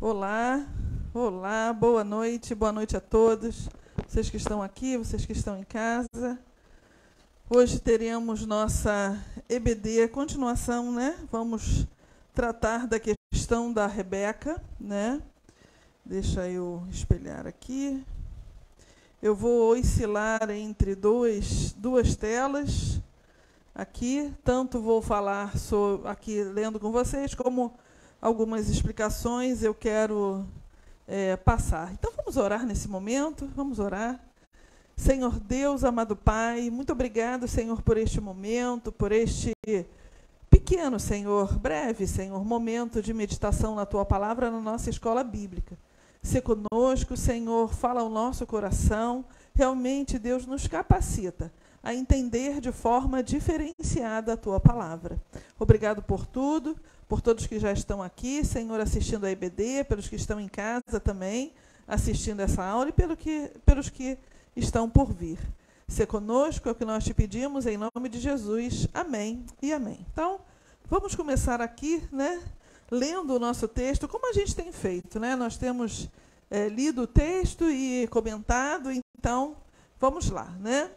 Olá, olá, boa noite a todos, vocês que estão aqui, vocês que estão em casa. Hoje teremos nossa EBD, continuação, né? Vamos tratar da questão da Rebeca, né? Deixa eu espelhar aqui. Eu vou oscilar entre duas telas aqui, tanto vou falar aqui lendo com vocês, como algumas explicações eu quero passar. Então vamos orar nesse momento, vamos orar. Senhor Deus, amado Pai, muito obrigado, Senhor, por este momento, por este pequeno, Senhor, breve, Senhor, momento de meditação na Tua Palavra na nossa escola bíblica. Se conosco, Senhor, fala ao nosso coração, realmente, Deus, nos capacita a entender de forma diferenciada a Tua Palavra. Obrigado por tudo, por todos que já estão aqui, Senhor, assistindo a EBD, pelos que estão em casa também, assistindo essa aula, e pelos que estão por vir. Se conosco, é o que nós te pedimos, em nome de Jesus. Amém e amém. Então, vamos começar aqui, né, lendo o nosso texto, como a gente tem feito, né? Nós temos lido o texto e comentado, então, vamos lá, né?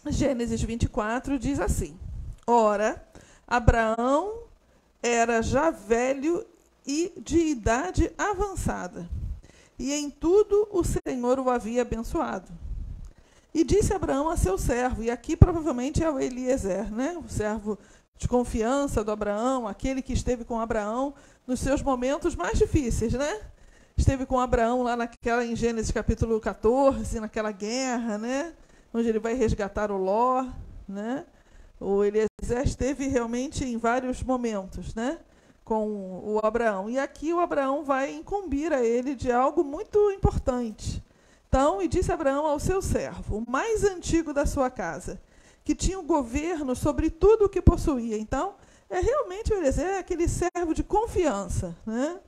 Gênesis 24 diz assim: Ora, Abraão era já velho e de idade avançada, e em tudo o Senhor o havia abençoado. E disse Abraão a seu servo, e aqui provavelmente é o Eliezer, né? O servo de confiança do Abraão, aquele que esteve com Abraão nos seus momentos mais difíceis, né? Esteve com Abraão lá em Gênesis capítulo 14, naquela guerra, né? Onde ele vai resgatar o Ló, né? O Eliezer esteve realmente em vários momentos, né, com o Abraão. E aqui o Abraão vai incumbir a ele de algo muito importante. Então, e disse Abraão ao seu servo, o mais antigo da sua casa, que tinha o governo sobre tudo o que possuía. Então, realmente o Eliezer aquele servo de confiança, né?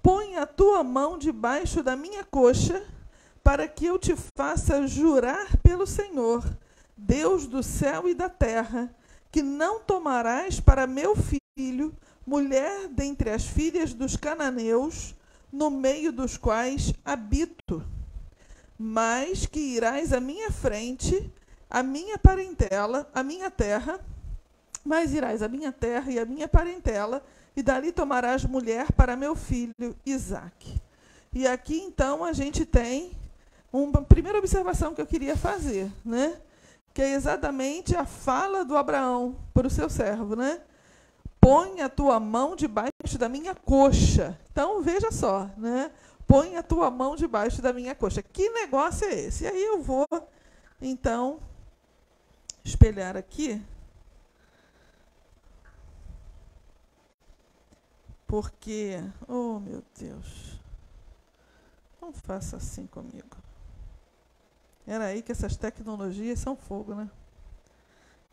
Põe a tua mão debaixo da minha coxa, para que eu te faça jurar pelo Senhor, Deus do céu e da terra, que não tomarás para meu filho mulher dentre as filhas dos cananeus, no meio dos quais habito, mas que irás à minha frente, a minha parentela, a minha terra, mas irás à minha terra e à minha parentela, e dali tomarás mulher para meu filho Isaque. E aqui, então, a gente tem uma primeira observação que eu queria fazer, né? Que é exatamente a fala do Abraão para o seu servo, né? Põe a tua mão debaixo da minha coxa. Então, veja só, né? Põe a tua mão debaixo da minha coxa. Que negócio é esse? E aí eu vou, então, espelhar aqui. Porque, oh meu Deus, não faça assim comigo. Era aí que essas tecnologias são fogo, né?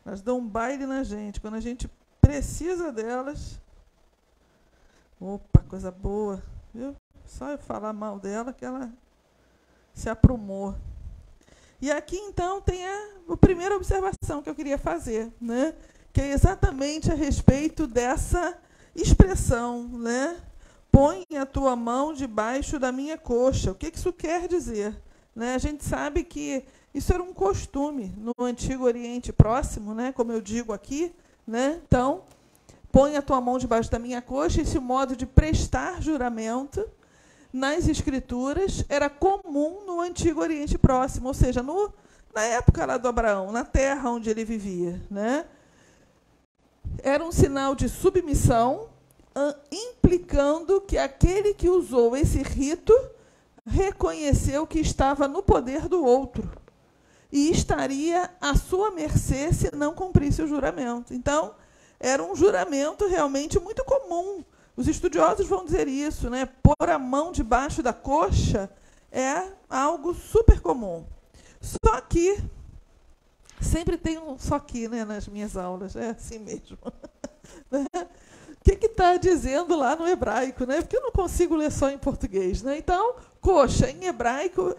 Elas dão um baile na gente. Quando a gente precisa delas... Opa, coisa boa. Viu? Só eu falar mal dela que ela se aprumou. E aqui, então, tem a primeira observação que eu queria fazer, né? Que é exatamente a respeito dessa expressão, né? Põe a tua mão debaixo da minha coxa. O que isso quer dizer? Né? A gente sabe que isso era um costume no Antigo Oriente Próximo, né? Como eu digo aqui, né? Então, põe a tua mão debaixo da minha coxa. Esse modo de prestar juramento nas Escrituras era comum no Antigo Oriente Próximo, ou seja, na época lá do Abraão, na terra onde ele vivia, né? Era um sinal de submissão, implicando que aquele que usou esse rito reconheceu que estava no poder do outro e estaria à sua mercê se não cumprisse o juramento. Então, era um juramento realmente muito comum. Os estudiosos vão dizer isso, né? Pôr a mão debaixo da coxa é algo super comum. Só que, sempre tem um só que, né, nas minhas aulas, é assim mesmo. O que está dizendo lá no hebraico, né? Porque eu não consigo ler só em português, né? Então, coxa, em hebraico,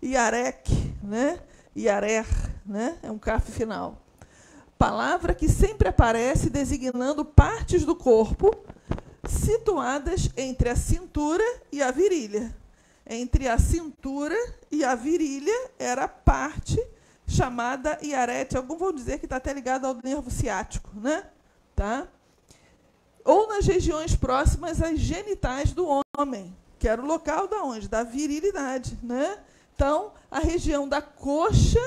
yarek, né? Yarer, né? É um caf final. Palavra que sempre aparece designando partes do corpo situadas entre a cintura e a virilha. Entre a cintura e a virilha era a parte chamada hiarete. Alguns vão dizer que está até ligado ao nervo ciático, né? Tá? Ou nas regiões próximas às genitais do homem, que era o local da onde? Da virilidade, né? Então, a região da coxa,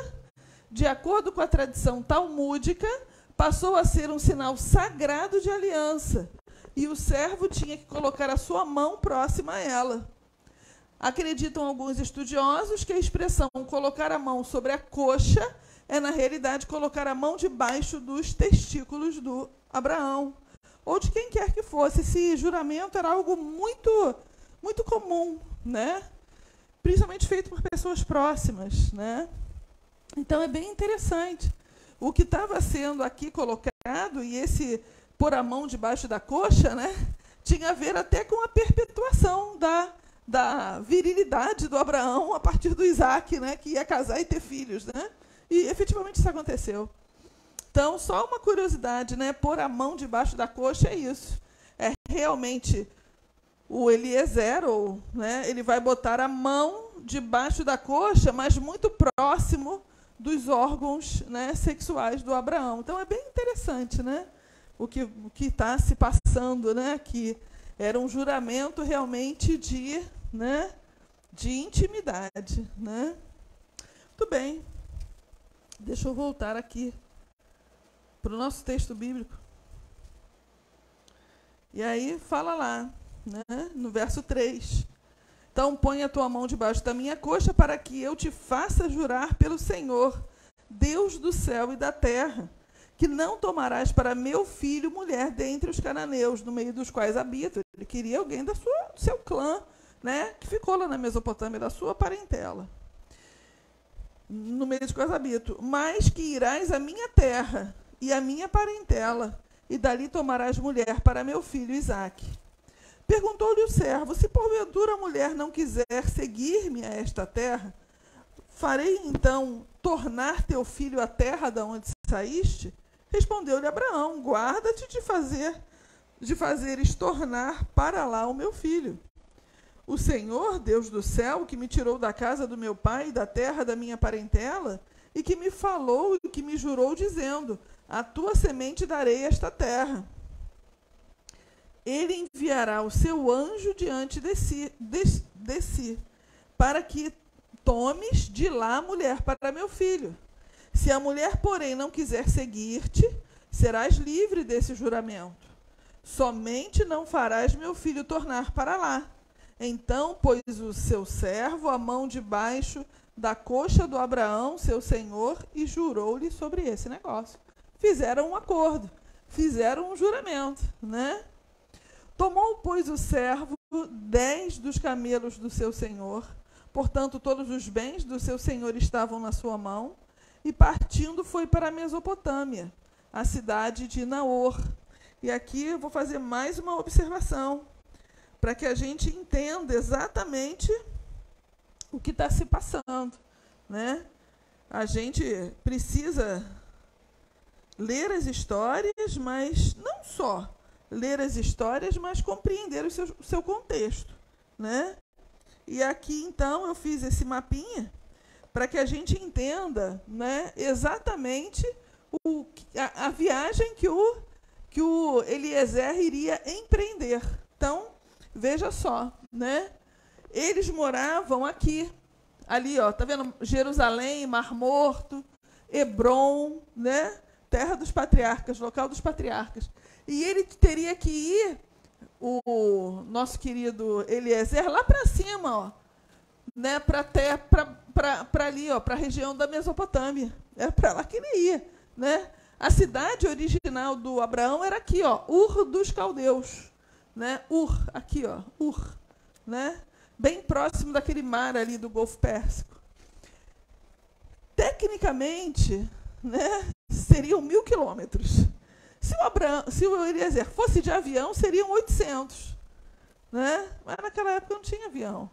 de acordo com a tradição talmúdica, passou a ser um sinal sagrado de aliança, e o servo tinha que colocar a sua mão próxima a ela. Acreditam alguns estudiosos que a expressão colocar a mão sobre a coxa é, na realidade, colocar a mão debaixo dos testículos do Abraão, ou de quem quer que fosse. Esse juramento era algo muito, muito comum, né? Principalmente feito por pessoas próximas, né? Então, é bem interessante. O que estava sendo aqui colocado, e esse pôr a mão debaixo da coxa, né, tinha a ver até com a perpetuação da virilidade do Abraão a partir do Isaac, né, que ia casar e ter filhos, né? E efetivamente isso aconteceu. Então, só uma curiosidade, né? Pôr a mão debaixo da coxa é isso. É realmente o Eliezer, ou, né, ele vai botar a mão debaixo da coxa, mas muito próximo dos órgãos, né, sexuais do Abraão. Então, é bem interessante, né? O que está se passando, né, aqui. Era um juramento realmente de, né, de intimidade, né? Muito bem. Deixa eu voltar aqui para o nosso texto bíblico. E aí fala lá, né, no verso 3. Então, põe a tua mão debaixo da minha coxa para que eu te faça jurar pelo Senhor, Deus do céu e da terra, que não tomarás para meu filho mulher dentre os cananeus, no meio dos quais habito. Ele queria alguém do seu clã, né, que ficou lá na Mesopotâmia, da sua parentela. No meio dos quais habito. Mas que irás à minha terra e à minha parentela, e dali tomarás mulher para meu filho Isaque. Perguntou-lhe o servo: se porventura a mulher não quiser seguir-me a esta terra, farei então tornar teu filho à terra da onde saíste? Respondeu-lhe Abraão: guarda-te de fazeres tornar para lá o meu filho. O Senhor, Deus do céu, que me tirou da casa do meu pai e da terra da minha parentela, e que me falou e que me jurou, dizendo: a tua semente darei esta terra. Ele enviará o seu anjo diante de si, para que tomes de lá a mulher para meu filho. Se a mulher, porém, não quiser seguir-te, serás livre desse juramento. Somente não farás meu filho tornar para lá. Então pôs o seu servo a mão debaixo da coxa do Abraão, seu senhor, e jurou-lhe sobre esse negócio. Fizeram um acordo, fizeram um juramento, né? Tomou, pois, o servo 10 dos camelos do seu senhor, portanto, todos os bens do seu senhor estavam na sua mão, e partindo foi para a Mesopotâmia, a cidade de Naor. E aqui eu vou fazer mais uma observação, para que a gente entenda exatamente o que está se passando, né? A gente precisa ler as histórias, mas não só ler as histórias, mas compreender o seu contexto, né? E aqui, então, eu fiz esse mapinha para que a gente entenda, né, exatamente a viagem que o Eliezer iria empreender. Então, veja só, né? Eles moravam aqui, ali, ó, tá vendo? Jerusalém, Mar Morto, Hebrom, né? Terra dos patriarcas, local dos patriarcas. E ele teria que ir, o nosso querido Eliezer, lá para cima, ó, né, para ali, ó, para a região da Mesopotâmia. Era para lá que ele ia, né? A cidade original do Abraão era aqui, ó, Ur dos Caldeus, né? Ur, aqui, ó, Ur, né? Bem próximo daquele mar ali do Golfo Pérsico. Tecnicamente, né, seriam 1000 quilômetros. Se o Eliezer fosse de avião, seriam 800, né? Mas naquela época não tinha avião.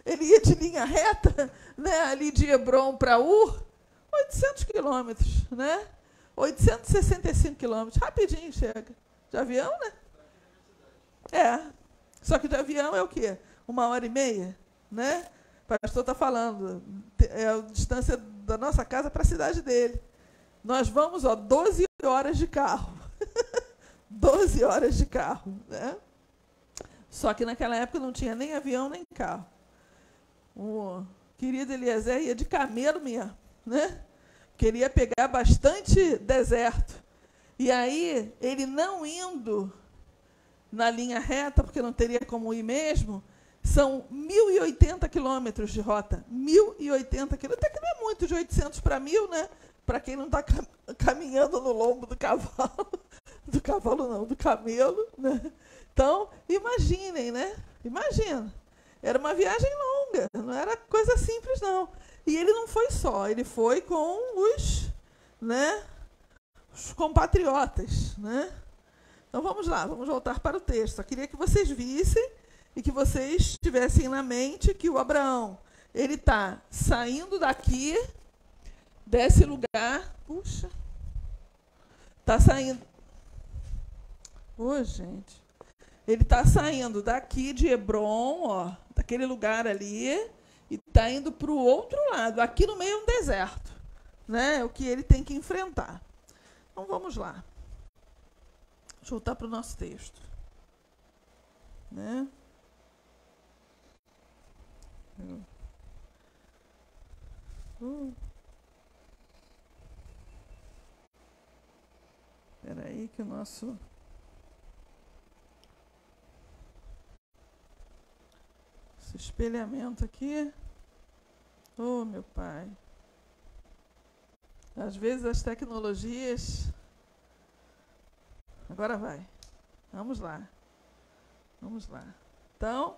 Ele ia de linha reta, né, ali de Hebrom para Ur, 800 quilômetros, né? 865 quilômetros, rapidinho chega. De avião, né? Só que de avião é o quê? 1h30, né? O pastor está falando, é a distância da nossa casa para a cidade dele. Nós vamos, 12 horas de carro. 12 horas de carro, né? Só que naquela época não tinha nem avião, nem carro. O querido Eliezer ia de camelo mesmo, né? Queria pegar bastante deserto. E aí, ele não indo na linha reta, porque não teria como ir mesmo, são 1.080 quilômetros de rota. 1.080 quilômetros. Até que não é muito, de 800 para 1.000, né? Para quem não está caminhando no lombo do cavalo. Do cavalo não, do camelo, né? Então, imaginem, né? Imagina. Era uma viagem longa, não era coisa simples, não. E ele não foi só, ele foi com os compatriotas, né? Então, vamos lá, vamos voltar para o texto. Só queria que vocês vissem e que vocês tivessem na mente que o Abraão, ele está saindo daqui, desse lugar... Puxa! Está saindo... Ô, gente... Ele está saindo daqui de Hebron, daquele lugar ali, e está indo para o outro lado. Aqui no meio é um deserto, né? É o que ele tem que enfrentar. Então, vamos lá. Deixa eu voltar para o nosso texto. Né? Espera aí que o nosso... Esse espelhamento aqui. Oh, meu pai. Às vezes as tecnologias... Agora vai. Vamos lá. Vamos lá. Então,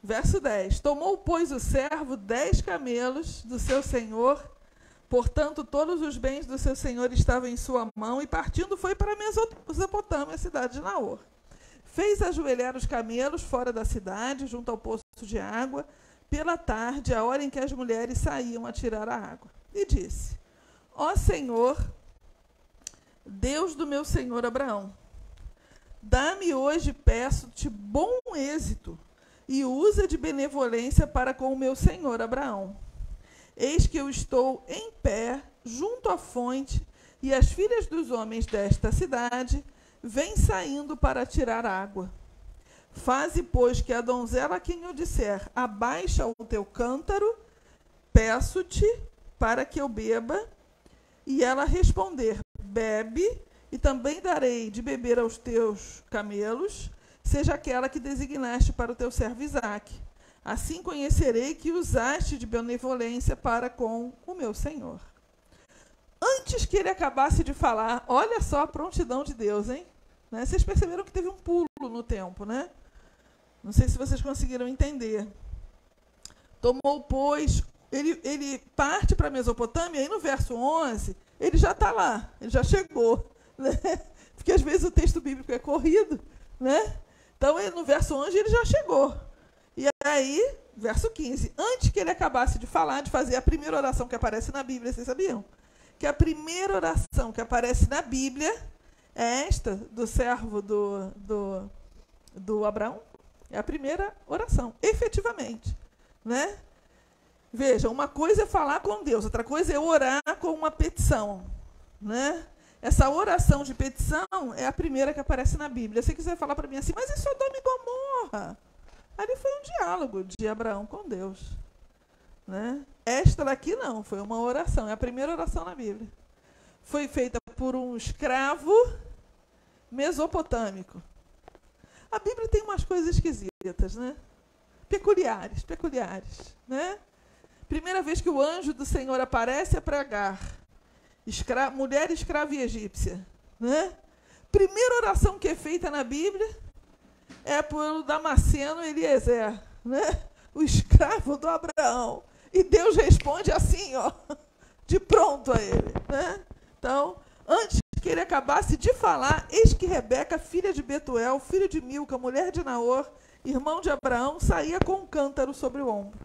verso 10. Tomou, pois, o servo 10 camelos do seu senhor, portanto, todos os bens do seu senhor estavam em sua mão, e partindo foi para a Mesopotâmia, a cidade de Naor. Fez ajoelhar os camelos fora da cidade, junto ao poço de água, pela tarde, a hora em que as mulheres saíam a tirar a água. E disse: Ó Senhor, Deus do meu senhor Abraão, dá-me hoje, peço-te, bom êxito, e usa de benevolência para com o meu senhor Abraão. Eis que eu estou em pé, junto à fonte, e as filhas dos homens desta cidade vêm saindo para tirar água. Faze, pois, que a donzela a quem eu disser, abaixa o teu cântaro, peço-te, para que eu beba, e ela responder, bebe, e também darei de beber aos teus camelos, seja aquela que designaste para o teu servo Isaque. Assim conhecerei que usaste de benevolência para com o meu senhor. Antes que ele acabasse de falar, olha só a prontidão de Deus, hein? Né? Vocês perceberam que teve um pulo no tempo, né? Não sei se vocês conseguiram entender. Tomou, pois, ele parte para a Mesopotâmia, e no verso 11, ele já está lá, ele já chegou. Né? Porque às vezes o texto bíblico é corrido, né? Então, no verso 11, ele já chegou. E aí, verso 15, antes que ele acabasse de falar, de fazer a primeira oração que aparece na Bíblia, vocês sabiam? Que a primeira oração que aparece na Bíblia é esta, do servo do Abraão. É a primeira oração, efetivamente. Né? Veja, uma coisa é falar com Deus, outra coisa é orar com uma petição. Né? Essa oração de petição é a primeira que aparece na Bíblia. Se você quiser falar para mim assim, mas e Sodoma e Gomorra? Ali foi um diálogo de Abraão com Deus. Né? Esta daqui não, foi uma oração, é a primeira oração na Bíblia. Foi feita por um escravo mesopotâmico. A Bíblia tem umas coisas esquisitas, né? Peculiares. Né? Primeira vez que o anjo do Senhor aparece é para Agar, mulher escrava e egípcia. Né? Primeira oração que é feita na Bíblia é por Damasceno Eliezer, né? O escravo do Abraão. E Deus responde assim, de pronto a ele. Né? Então, antes que ele acabasse de falar, eis que Rebeca, filha de Betuel, filho de Milca, mulher de Naor, irmão de Abraão, saía com um cântaro sobre o ombro.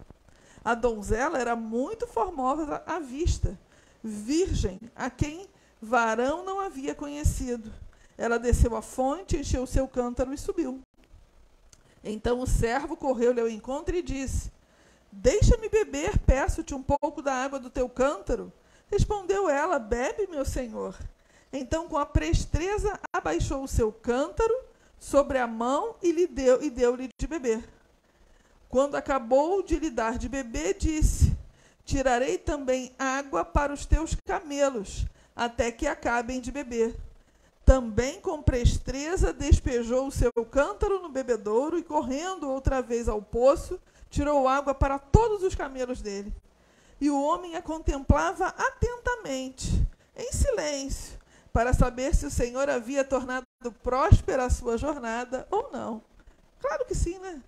A donzela era muito formosa à vista, virgem, a quem varão não havia conhecido. Ela desceu à fonte, encheu o seu cântaro e subiu. Então o servo correu-lhe ao encontro e disse: deixa-me beber, peço-te um pouco da água do teu cântaro. Respondeu ela: bebe, meu senhor. Então, com a presteza, abaixou o seu cântaro sobre a mão e deu-lhe de beber. Quando acabou de lhe dar de beber, disse: tirarei também água para os teus camelos, até que acabem de beber. Também com presteza despejou o seu cântaro no bebedouro e, correndo outra vez ao poço, tirou água para todos os camelos dele. E o homem a contemplava atentamente, em silêncio, para saber se o Senhor havia tornado próspera a sua jornada ou não. Claro que sim, né?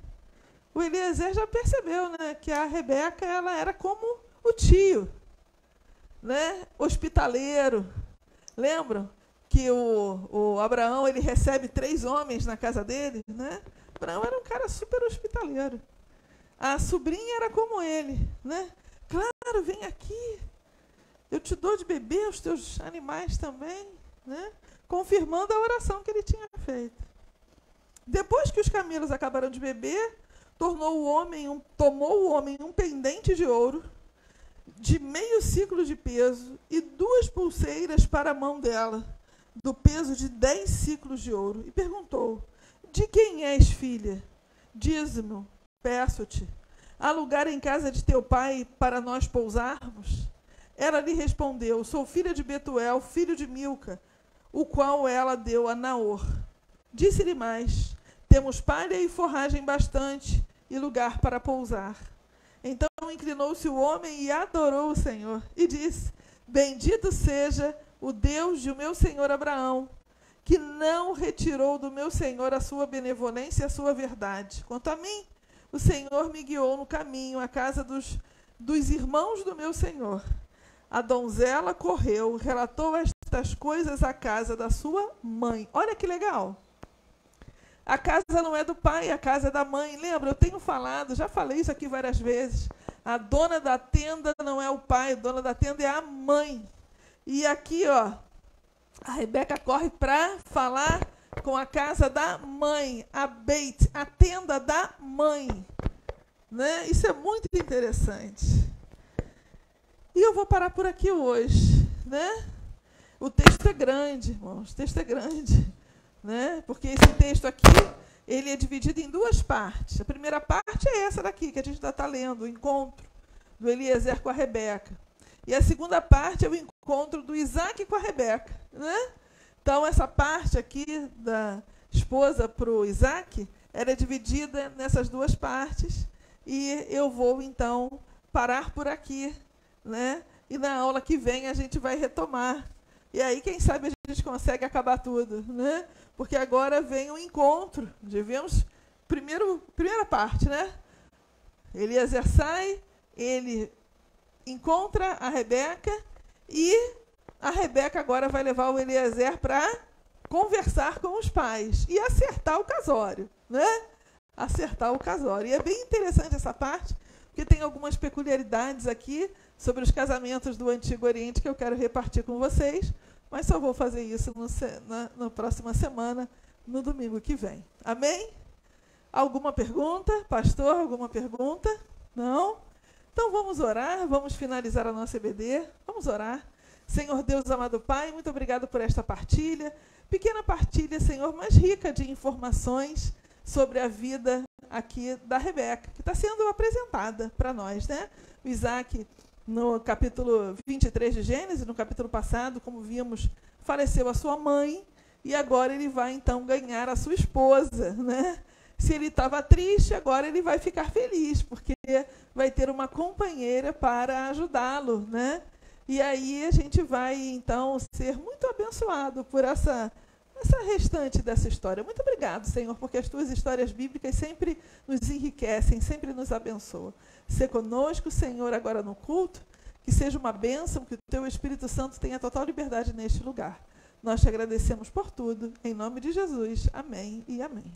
O Eliezer já percebeu, né, que a Rebeca ela era como o tio, né, hospitaleiro. Lembram que o Abraão ele recebe 3 homens na casa dele, né? Abraão era um cara super hospitaleiro. A sobrinha era como ele, né? Claro, vem aqui, eu te dou de beber, os teus animais também, né? Confirmando a oração que ele tinha feito. Depois que os camelos acabaram de beber, tomou o homem um pendente de ouro, de meio ciclo de peso, e 2 pulseiras para a mão dela, do peso de 10 ciclos de ouro, e perguntou: de quem és, filha? Diz-me, peço-te, há lugar em casa de teu pai para nós pousarmos? Ela lhe respondeu: sou filha de Betuel, filho de Milca, o qual ela deu a Naor. Disse-lhe mais: temos palha e forragem bastante, e lugar para pousar. Então inclinou-se o homem e adorou o Senhor, e disse: bendito seja o Deus de meu senhor Abraão, que não retirou do meu senhor a sua benevolência e a sua verdade. Quanto a mim, o Senhor me guiou no caminho, à casa dos irmãos do meu senhor. A donzela correu, relatou estas coisas à casa da sua mãe. Olha que legal. A casa não é do pai, a casa é da mãe. Lembra, eu tenho falado, já falei isso aqui várias vezes. A dona da tenda não é o pai, a dona da tenda é a mãe. E aqui, ó, a Rebeca corre para falar com a casa da mãe, a Beit, a tenda da mãe. Né? Isso é muito interessante. E eu vou parar por aqui hoje. Né? O texto é grande, irmãos, o texto é grande. Né? Porque esse texto aqui, ele é dividido em 2 partes. A primeira parte é essa daqui, que a gente está lendo, o encontro do Eliezer com a Rebeca. E a segunda parte é o encontro do Isaac com a Rebeca. Né? Então, essa parte aqui da esposa para o Isaac, ela é dividida nessas 2 partes. E eu vou, então, parar por aqui. Né? E na aula que vem a gente vai retomar. E aí, quem sabe, a gente consegue acabar tudo. Né? Porque agora vem o encontro. Devemos, primeira parte, né? Eliezer sai, ele encontra a Rebeca e a Rebeca agora vai levar o Eliezer para conversar com os pais e acertar o casório, né? Acertar o casório. E é bem interessante essa parte, porque tem algumas peculiaridades aqui sobre os casamentos do Antigo Oriente que eu quero repartir com vocês, mas só vou fazer isso na próxima semana, no domingo que vem. Amém? Alguma pergunta? Pastor, alguma pergunta? Não? Então vamos orar, vamos finalizar a nossa EBD. Vamos orar. Senhor Deus, amado Pai, muito obrigado por esta partilha. Pequena partilha, Senhor, mas rica de informações sobre a vida aqui da Rebeca, que está sendo apresentada para nós, né? O Isaac, no capítulo 23 de Gênesis, no capítulo passado, como vimos, faleceu a sua mãe, e agora ele vai, então, ganhar a sua esposa, né? Se ele estava triste, agora ele vai ficar feliz, porque vai ter uma companheira para ajudá-lo, né? E aí a gente vai, então, ser muito abençoado por essa restante dessa história. Muito obrigado, Senhor, porque as tuas histórias bíblicas sempre nos enriquecem, sempre nos abençoam. Sê conosco, Senhor, agora no culto, que seja uma bênção, que o teu Espírito Santo tenha total liberdade neste lugar. Nós te agradecemos por tudo, em nome de Jesus. Amém e amém.